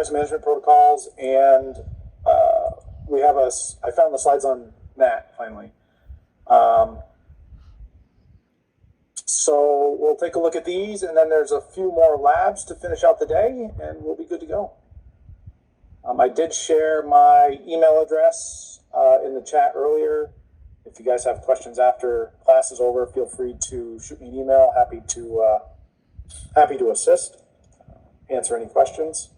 device management protocols, and I found the slides on NAT finally. So we'll take a look at these, and then there's a few more labs to finish out the day, and we'll be good to go. I did share my email address in the chat earlier. If you guys have questions after class is over, feel free to shoot me an email. Happy to assist, answer any questions.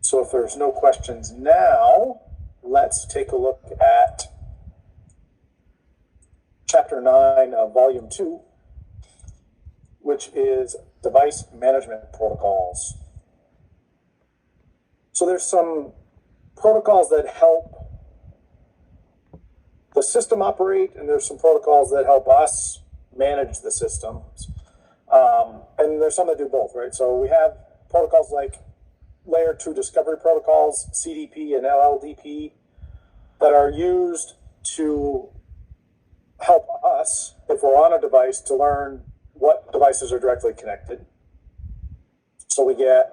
So if there's no questions now, let's take a look at Chapter 9 of Volume 2, which is Device Management Protocols. So there's some protocols that help the system operate, and there's some protocols that help us manage the systems. And there's some that do both, right? So we have protocols like Layer 2 discovery protocols, CDP and LLDP, that are used to help us, if we're on a device, to learn what devices are directly connected. So we get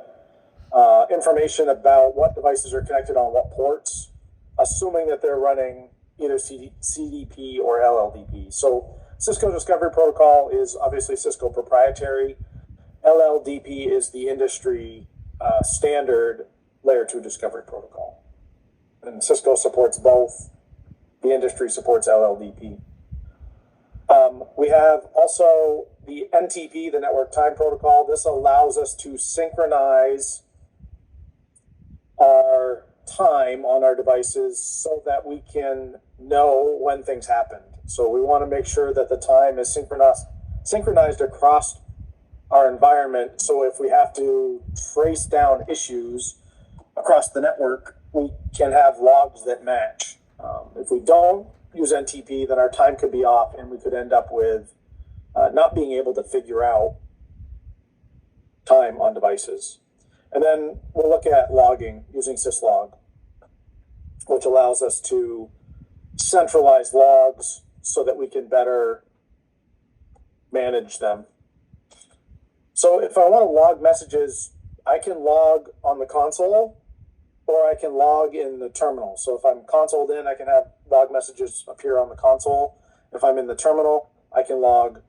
information about what devices are connected on what ports, assuming that they're running either CDP or LLDP. So Cisco Discovery Protocol is obviously Cisco proprietary. LLDP is the industry standard Layer 2 discovery protocol. And Cisco supports both. The industry supports LLDP. We have also the NTP, the Network Time Protocol. This allows us to synchronize our time on our devices so that we can know when things happened. So we want to make sure that the time is synchronized across our environment. So if we have to trace down issues across the network, we can have logs that match. If we don't use NTP, then our time could be off, and we could end up with not being able to figure out time on devices. And then we'll look at logging using syslog, which allows us to centralize logs so that we can better manage them. So if I want to log messages, I can log on the console, or I can log in the terminal. So if I'm consoled in, I can have log messages appear on the console. If I'm in the terminal, I can log.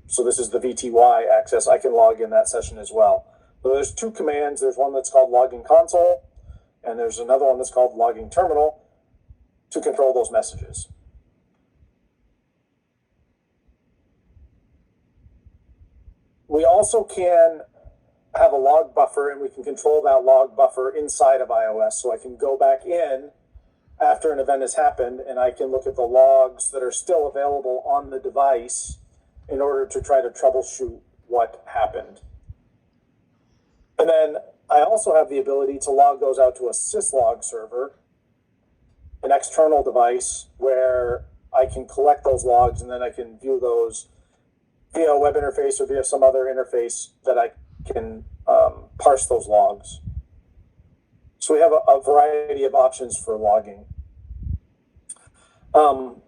So this is the VTY access. I can log in that session as well. So there's two commands. There's one that's called logging console, and there's another one that's called logging terminal to control those messages. We also can have a log buffer, and we can control that log buffer inside of iOS. So I can go back in after an event has happened, and I can look at the logs that are still available on the device in order to try to troubleshoot what happened. And then I also have the ability to log those out to a syslog server, an external device where I can collect those logs, and then I can view those via a web interface or via some other interface that I can parse those logs. So we have a variety of options for logging. So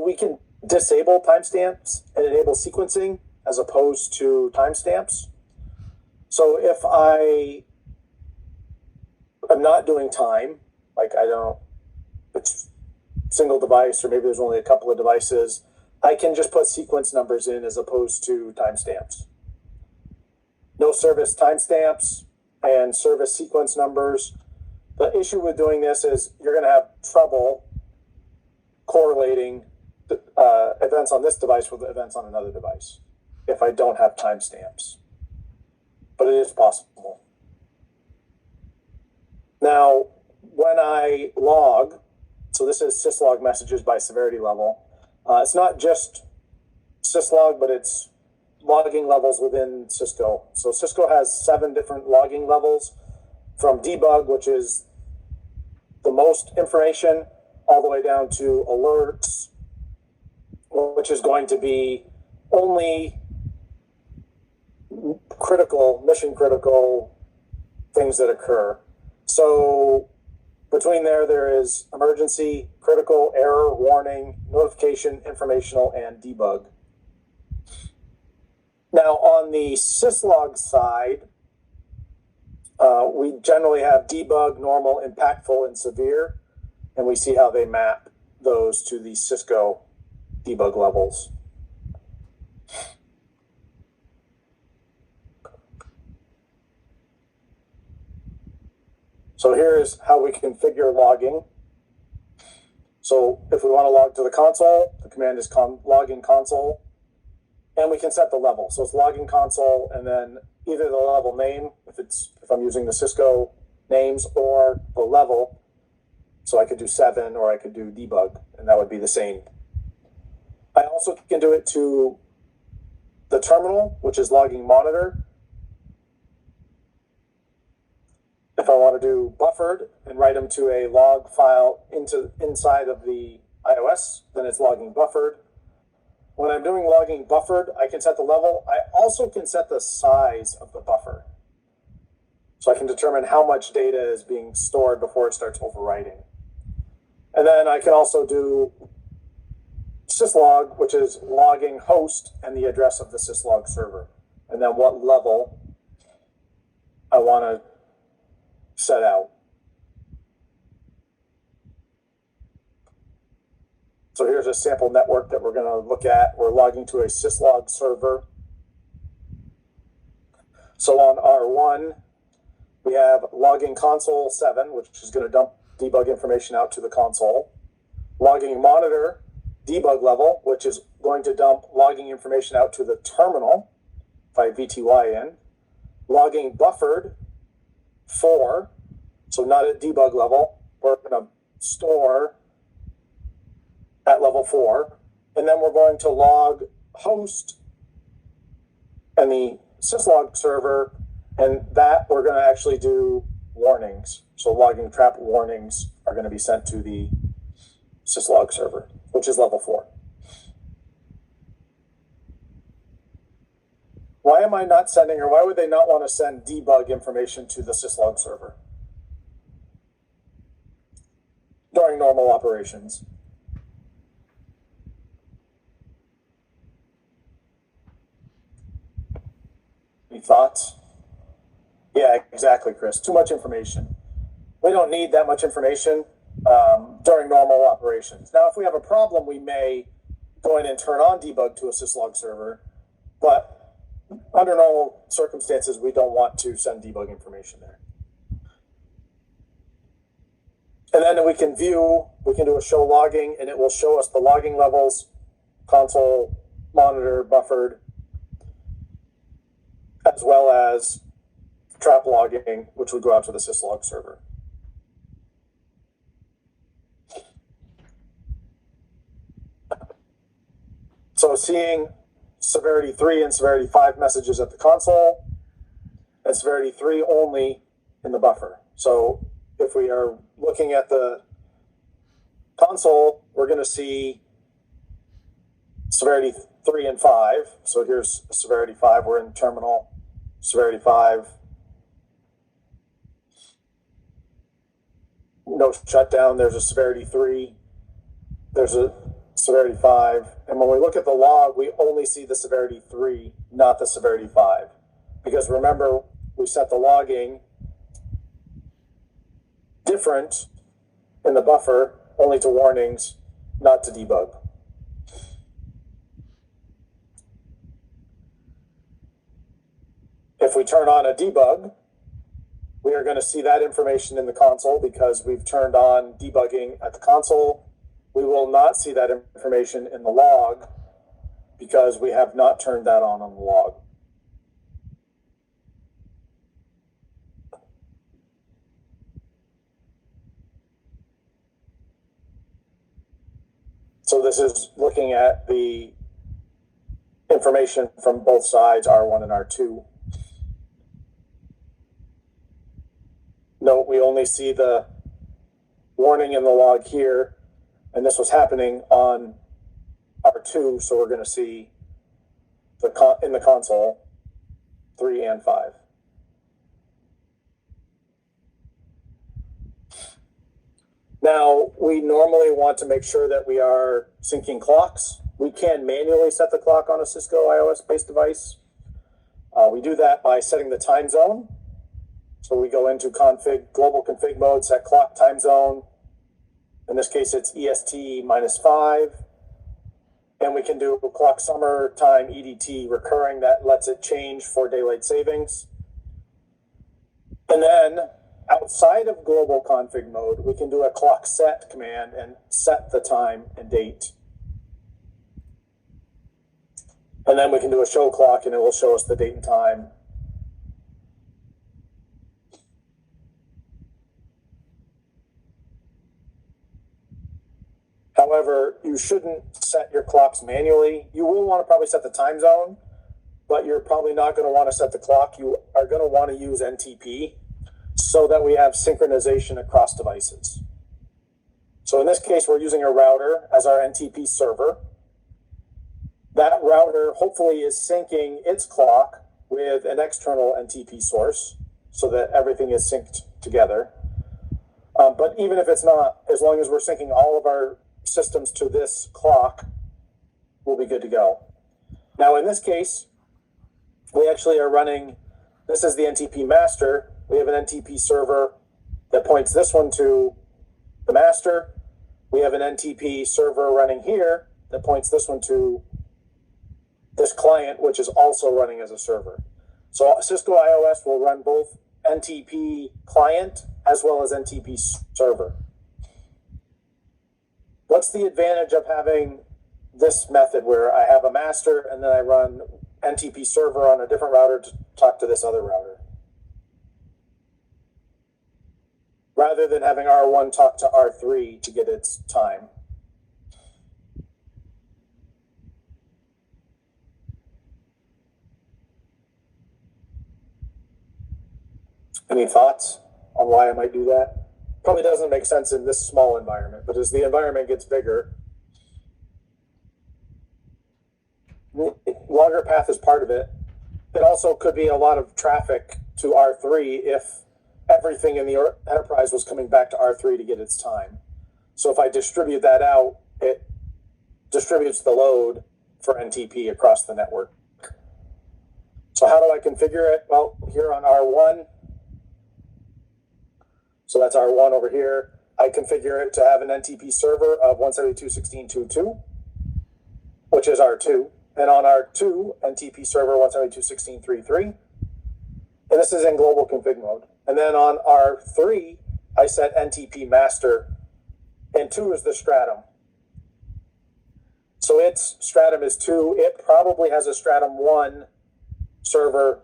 we can disable timestamps and enable sequencing as opposed to timestamps. So if I am not doing time, like it's single device, or maybe there's only a couple of devices, I can just put sequence numbers in as opposed to timestamps. No service timestamps and service sequence numbers. The issue with doing this is you're going to have trouble correlating events on this device with events on another device if I don't have timestamps. But it is possible. Now, when I log, so this is syslog messages by severity level. It's not just syslog, but it's logging levels within Cisco. So Cisco has 7 different logging levels, from debug, which is the most information, all the way down to alerts, which is going to be only mission critical things that occur. So between there is emergency, critical, error, warning, notification, informational, and debug. Now on the syslog side, we generally have debug, normal, impactful, and severe, and we see how they map those to the Cisco debug levels. So here's how we configure logging. So if we want to log to the console, the command is logging console, and we can set the level. So it's logging console, and then either the level name, if I'm using the Cisco names, or the level. So I could do 7 or I could do debug, and that would be the same. I also can do it to the terminal, which is logging monitor. If I want to do buffered and write them to a log file inside of the iOS, then it's logging buffered. When I'm doing logging buffered, I can set the level. I also can set the size of the buffer. So I can determine how much data is being stored before it starts overwriting. And then I can also do syslog, which is logging host and the address of the syslog server. And then what level I want to set out. So here's a sample network that we're going to look at. We're logging to a syslog server. So on R1, we have logging console 7, which is going to dump debug information out to the console. Logging monitor debug level, which is going to dump logging information out to the terminal by VTY in. Logging buffered 4, so not at debug level. We're going to store at level 4, and then we're going to log host and the syslog server, and that we're going to actually do warnings. So logging trap warnings are going to be sent to the syslog server, which is level 4. Why am I not sending, or why would they not want to send debug information to the syslog server during normal operations? Any thoughts? Yeah, exactly, Chris. Too much information. We don't need that much information during normal operations. Now, if we have a problem, we may go in and turn on debug to a syslog server, but under normal circumstances, we don't want to send debug information there. And then we can do a show logging, and it will show us the logging levels, console, monitor, buffered, as well as trap logging, which would go out to the syslog server. So seeing severity 3 and severity 5 messages at the console, and severity 3 only in the buffer. So if we are looking at the console, we're going to see severity 3 and 5. So here's severity 5. We're in terminal. Severity 5. No shutdown. There's a severity 3. There's a severity 5. And when we look at the log, we only see the severity 3, not the severity 5. Because remember, we set the logging different in the buffer, only to warnings, not to debug. If we turn on a debug, we are going to see that information in the console because we've turned on debugging at the console. We will not see that information in the log because we have not turned that on the log. So this is looking at the information from both sides, R1 and R2. Note, we only see the warning in the log here, and this was happening on R2, so we're going to see in the console 3 and 5. Now, we normally want to make sure that we are syncing clocks. We can manually set the clock on a Cisco iOS-based device, We do that by setting the time zone. So we go into global config mode, set clock time zone. In this case, it's EST -5. And we can do clock summer time EDT recurring that lets it change for daylight savings. And then outside of global config mode, we can do a clock set command and set the time and date. And then we can do a show clock and it will show us the date and time. However, you shouldn't set your clocks manually. You will want to probably set the time zone, but you're probably not going to want to set the clock. You are going to want to use NTP so that we have synchronization across devices. So in this case, we're using a router as our NTP server. That router hopefully is syncing its clock with an external NTP source so that everything is synced together. But even if it's not, as long as we're syncing all of our systems to this clock, we'll be good to go. Now in this case, we actually are running, this is the NTP master. We have an NTP server that points this one to the master. We have an NTP server running here that points this one to this client, which is also running as a server. So Cisco IOS will run both NTP client as well as NTP server. What's the advantage of having this method where I have a master and then I run NTP server on a different router to talk to this other router? Rather than having R1 talk to R3 to get its time. Any thoughts on why I might do that? Probably doesn't make sense in this small environment, but as the environment gets bigger, longer path is part of it. It also could be a lot of traffic to R3 if everything in the enterprise was coming back to R3 to get its time. So if I distribute that out, it distributes the load for NTP across the network. So how do I configure it? Well, here on R1, so that's R1 over here. I configure it to have an NTP server of 172.16.2.2, which is R2. And on R2, NTP server 172.16.3.3. And this is in global config mode. And then on R3, I set NTP master, and 2 is the stratum. So its stratum is 2. It probably has a stratum 1 server,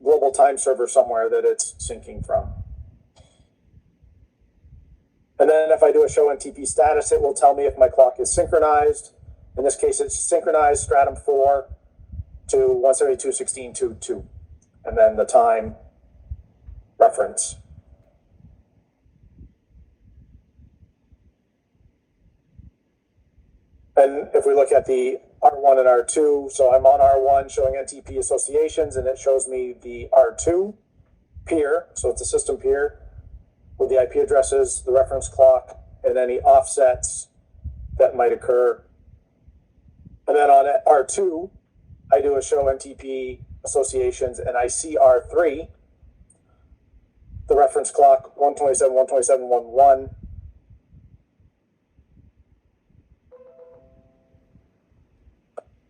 global time server somewhere that it's syncing from. And then if I do a show NTP status, it will tell me if my clock is synchronized. In this case, it's synchronized stratum 4 to 172.16.2.2. And then the time reference. And if we look at the R1 and R2, so I'm on R1 showing NTP associations, and it shows me the R2 peer, so it's a system peer, with the IP addresses, the reference clock, and any offsets that might occur. And then on R2, I do a show NTP associations, and I see R3, the reference clock 127.127.1.1,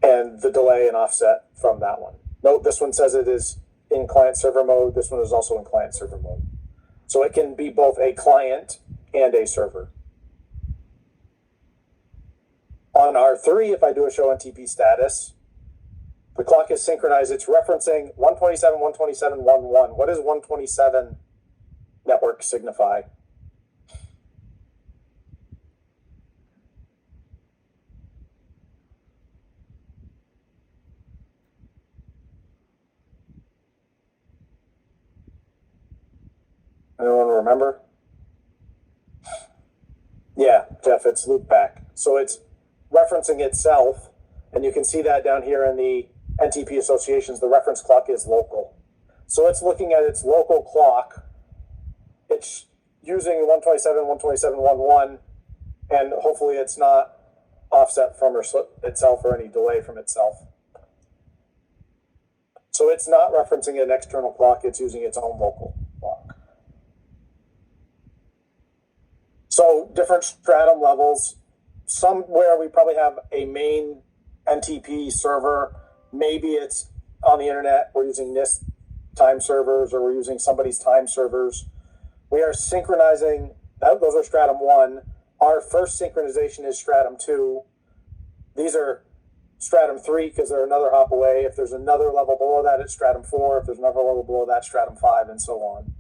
and the delay and offset from that one. Note this one says it is in client server mode. This one is also in client server mode. So it can be both a client and a server. On R3, if I do a show NTP status, the clock is synchronized. It's referencing 127.127.1.1. What does 127 network signify? Anyone remember? Yeah, Jeff, it's loop back. So it's referencing itself, and you can see that down here in the NTP associations, the reference clock is local. So it's looking at its local clock. It's using 127.127.1.1, and hopefully it's not offset from itself or any delay from itself. So it's not referencing an external clock, it's using its own local clock. So different stratum levels. Somewhere we probably have a main NTP server. Maybe it's on the internet. We're using NIST time servers, or we're using somebody's time servers. We are synchronizing. Those are stratum 1. Our first synchronization is stratum 2. These are stratum 3 because they're another hop away. If there's another level below that, it's stratum 4. If there's another level below that, stratum 5, and so on.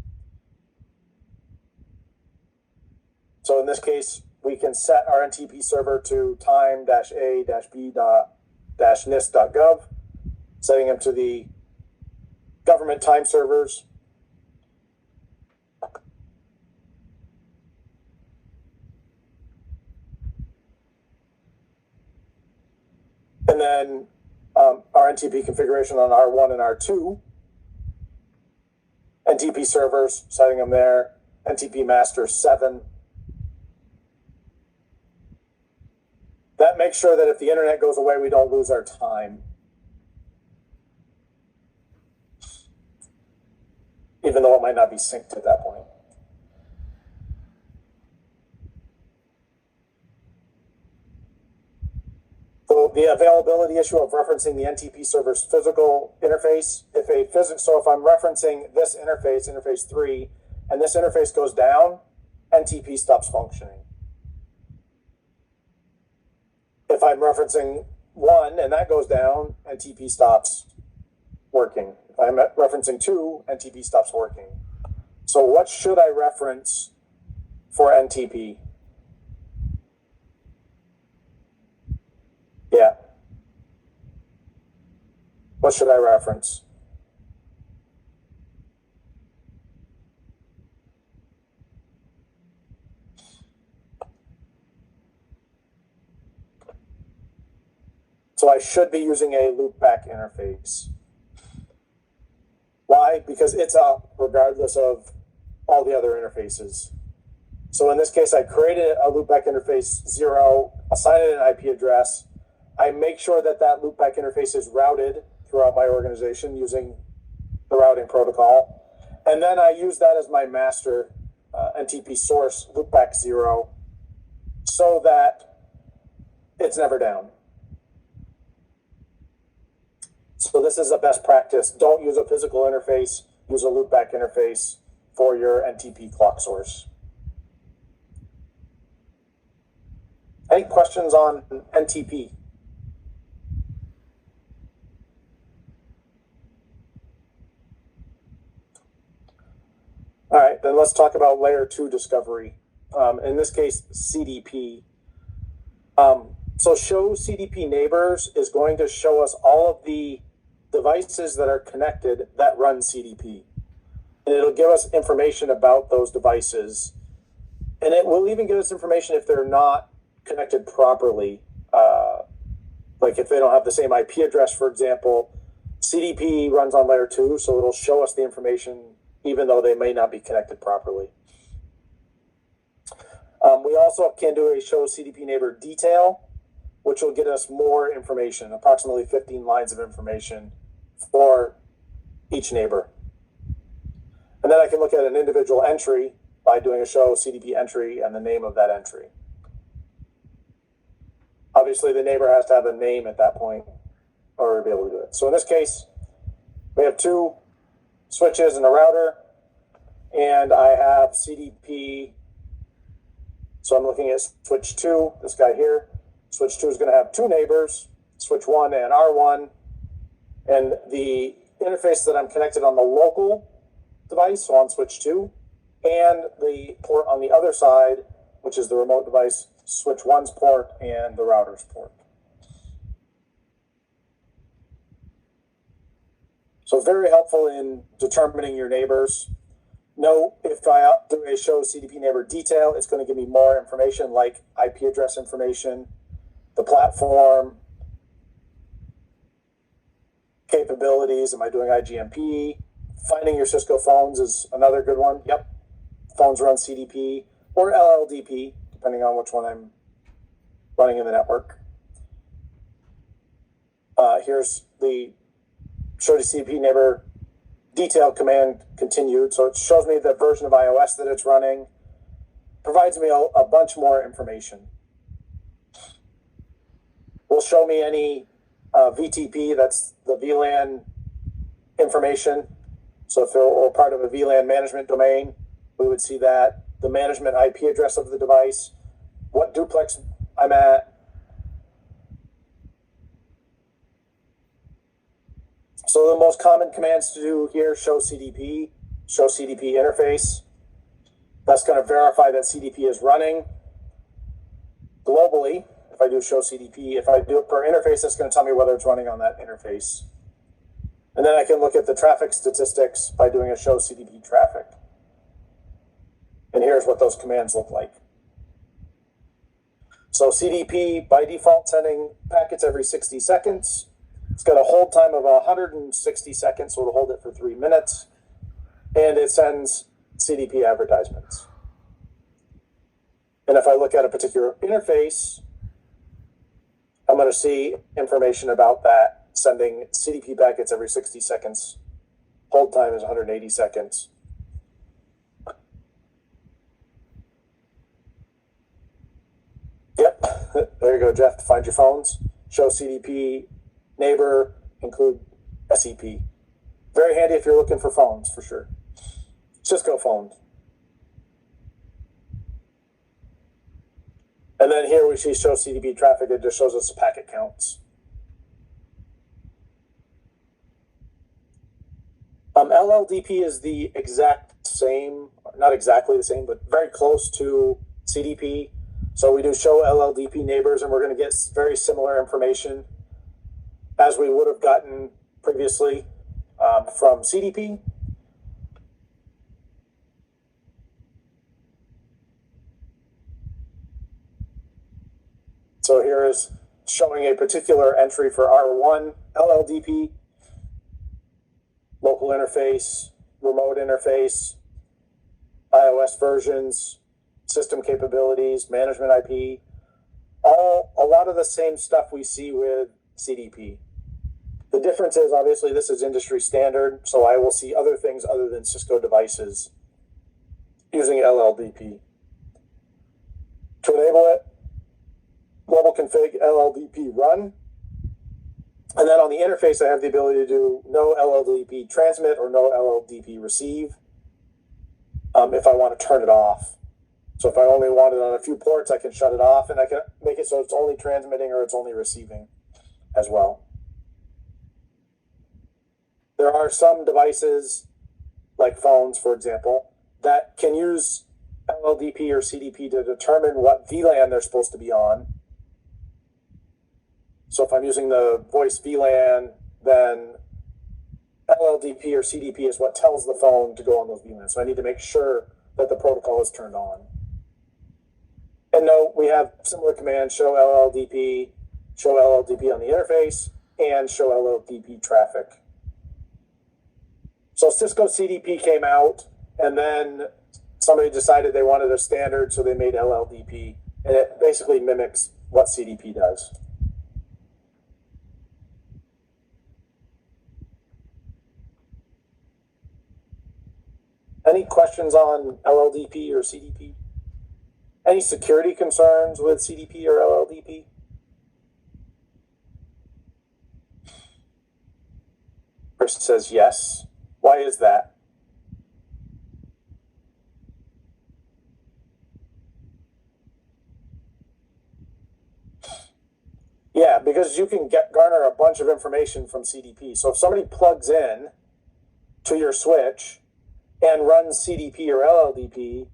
So in this case, we can set our NTP server to time-a-b.nist.gov, setting them to the government time servers. And then our NTP configuration on R1 and R2. NTP servers, setting them there. NTP master 7. That makes sure that if the internet goes away, we don't lose our time. Even though it might not be synced at that point. So the availability issue of referencing the NTP server's physical interface. So if I'm referencing this interface, interface 3, and this interface goes down, NTP stops functioning. If I'm referencing 1 and that goes down, NTP stops working. If I'm referencing 2, NTP stops working. So what should I reference for NTP? Yeah. What should I reference? So I should be using a loopback interface. Why? Because it's up regardless of all the other interfaces. So in this case, I created a loopback interface 0, assign it an IP address. I make sure that that loopback interface is routed throughout my organization using the routing protocol. And then I use that as my master NTP source loopback 0 so that it's never down. So this is a best practice. Don't use a physical interface, use a loopback interface for your NTP clock source. Any questions on NTP? All right, then let's talk about layer 2 discovery. In this case, CDP. So show CDP neighbors is going to show us all of the devices that are connected that run CDP. And it'll give us information about those devices. And it will even give us information if they're not connected properly. Like if they don't have the same IP address, for example. CDP runs on layer 2, so it'll show us the information even though they may not be connected properly. We also can do a show CDP neighbor detail, which will get us more information, approximately 15 lines of information for each neighbor. And then I can look at an individual entry by doing a show CDP entry and the name of that entry. Obviously, the neighbor has to have a name at that point or be able to do it. So in this case, we have 2 switches and a router, and I have CDP. So I'm looking at switch 2, this guy here. Switch 2 is going to have 2 neighbors, switch 1 and R1. And the interface that I'm connected on the local device, so on switch 2, and the port on the other side, which is the remote device, switch 1's port and the router's port. So very helpful in determining your neighbors. Note, if I do a show CDP neighbor detail, it's going to give me more information like IP address information, the platform, capabilities. Am I doing IGMP? Finding your Cisco phones is another good one. Yep. Phones run CDP or LLDP, depending on which one I'm running in the network. Here's the show CDP neighbor detailed command continued. So it shows me the version of iOS that it's running, provides me a bunch more information. Will show me any VTP, that's the VLAN information. So if they're part of a VLAN management domain, we would see that. The management IP address of the device, what duplex I'm at. So the most common commands to do here, show CDP interface. That's going to verify that CDP is running globally. If I do show CDP, if I do it per interface, that's going to tell me whether it's running on that interface. And then I can look at the traffic statistics by doing a show CDP traffic. And here's what those commands look like. So CDP, by default, sending packets every 60 seconds. It's got a hold time of 160 seconds, so it'll hold it for 3 minutes. And it sends CDP advertisements. And if I look at a particular interface, I'm going to see information about that, sending CDP packets every 60 seconds. Hold time is 180 seconds. Yep, there you go, Jeff. Find your phones. Show CDP, neighbor, include SEP. Very handy if you're looking for phones, for sure. Cisco phones. And then here we see show CDP traffic. It just shows us the packet counts. LLDP is the exact same, not exactly the same, but very close to CDP. So we do show LLDP neighbors, and we're going to get very similar information as we would have gotten previously from CDP. So here is showing a particular entry for R1 LLDP, local interface, remote interface, iOS versions, system capabilities, management IP, a lot of the same stuff we see with CDP. The difference is, obviously, this is industry standard, so I will see other things other than Cisco devices using LLDP. To enable it, global config LLDP run. And then on the interface, I have the ability to do no LLDP transmit or no LLDP receive if I want to turn it off. So if I only want it on a few ports, I can shut it off, and I can make it so it's only transmitting or it's only receiving as well. There are some devices, like phones, for example, that can use LLDP or CDP to determine what VLAN they're supposed to be on. So if I'm using the voice VLAN, then LLDP or CDP is what tells the phone to go on those VLANs. So I need to make sure that the protocol is turned on. And note, we have similar commands, show LLDP on the interface, and show LLDP traffic. So Cisco CDP came out, and then somebody decided they wanted a standard, so they made LLDP, and it basically mimics what CDP does. Any questions on LLDP or CDP? Any security concerns with CDP or LLDP? Chris says yes. Why is that? Yeah, because you can garner a bunch of information from CDP. So if somebody plugs in to your switch and runs CDP or LLDP,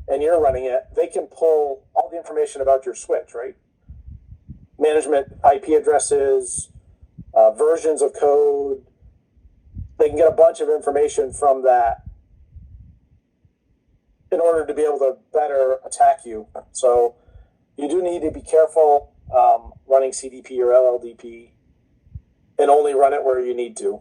and you're running it, they can pull all the information about your switch, right? Management IP addresses, versions of code. They can get a bunch of information from that in order to be able to better attack you. So you do need to be careful running CDP or LLDP, and only run it where you need to.